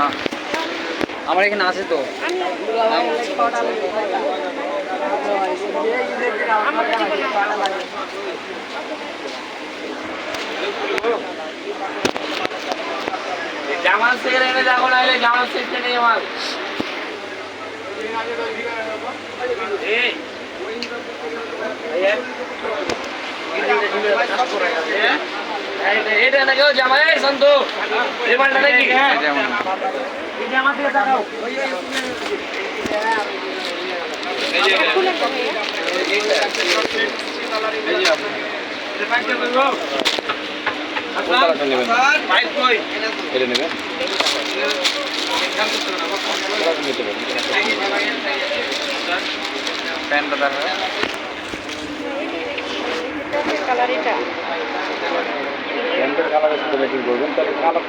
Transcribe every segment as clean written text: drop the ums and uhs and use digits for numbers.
না, আমার এখানে আছে তো। জামাল শেখ এনে যাবো না, হলে জামাল শেখকে নেই আমার। এটা নাকি জামাই সন্তু রিমান্ডা নাকি? জামা দিয়ে দেখাও।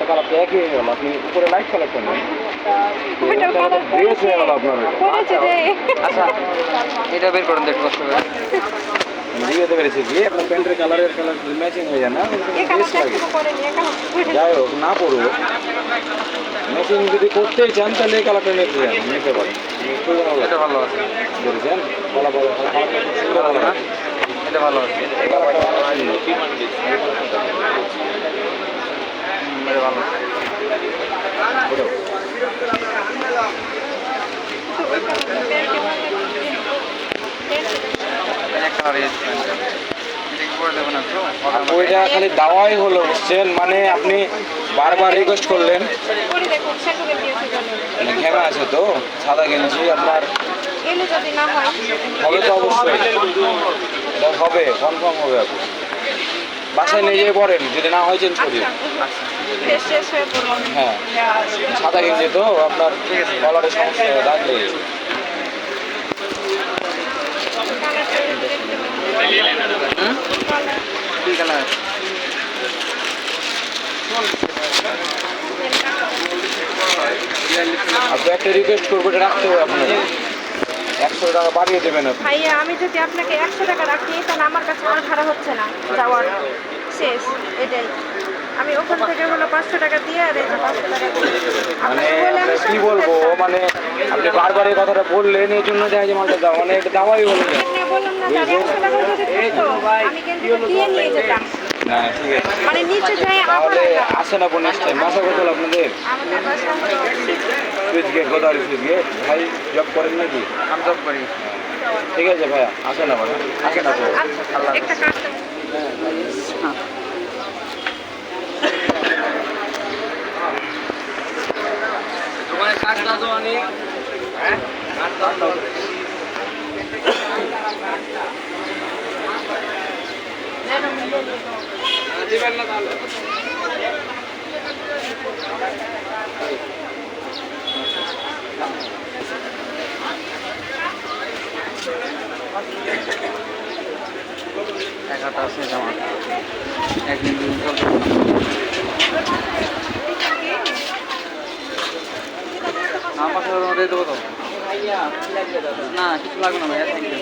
কালারটা একই হয়ে গেল, আপনি উপরে লাইট কালারটা নেন, আপনার আচ্ছা, এটা বের করুন তো একটু কষ্ট করে। বুঝতে পেরেছি কি আপনার প্যান্টের কালারের কালার ম্যাচিং হয়ে যায় না, যাই হোক না পড়ুক, ম্যাচিং যদি করতেই চান তাহলে এই কালারটা নিতে পারেন, এটা ভালো আছে, বুঝেছেন? এটা ভালো না, এটা ভালো আছে, এটা ভালো আছে। ওইটা খালি দাওয়াই হলো, বুঝছেন? মানে আপনি বারবার রিকোয়েস্ট করলেন, মানে ঘেমা আছে তো, সাদা গেঞ্জি আপনার হবে তো অবশ্যই, এটা হবে, কনফার্ম হবে। আপনি বাসায় নিয়ে যেয়ে পড়েন, যদি না হয় চেঞ্জ করি। হ্যাঁ, সাদা গেঞ্জি তো আপনার কলারের সমস্যা, দাগ লেগেছে। কি কালার? আপনি একটা রিকোয়েস্ট করবো, এটা রাখতে হবে আপনাকে, 100 টাকা বাড়িয়ে দেবেন আপনি। ভাইয়া আমি যদি আপনাকে 100 টাকা রাখি তাহলে আমার কাছে আর ভাড়া হচ্ছে না যাওয়ার, শেষ এটাই। আমি ওখান থেকে হলো 500 টাকা দিয়ে আর এই যে 500 টাকা মানে কি বলবো, মানে আপনি বারবার এই কথাটা বললেন, এই জন্য দেখা যায় মালটা দাও, মানে এটা দাওয়াই হলো না। বললাম না যে 100 টাকা যদি থাকতো আমি কিন্তু দিয়ে নিয়ে যেতাম। না ঠিক আছে, মানে নিচে যাই তাহলে আসেন আপনি নেক্সট টাইম। বাসা কোথাও আপনাদের? আমাদের বাসা হলো switch gate, Godavari switch gate. ভাই জব করেন নাকি? আমি জব করি। ঠিক আছে ভাইয়া, আসেন আবার, আসেন আপনি। আচ্ছা, একটা কার্ড দেন। তোমার কাজ দাও অনেক, হ্যাঁ কাজ দাও দিবেন না তাহলে। টাকাটা আছে আমার, একদিন দুদিন চলতে না, 500 টাকার মধ্যে দেবো তো। না কিছু লাগবে না ভাইয়া, থ্যাংক ইউ।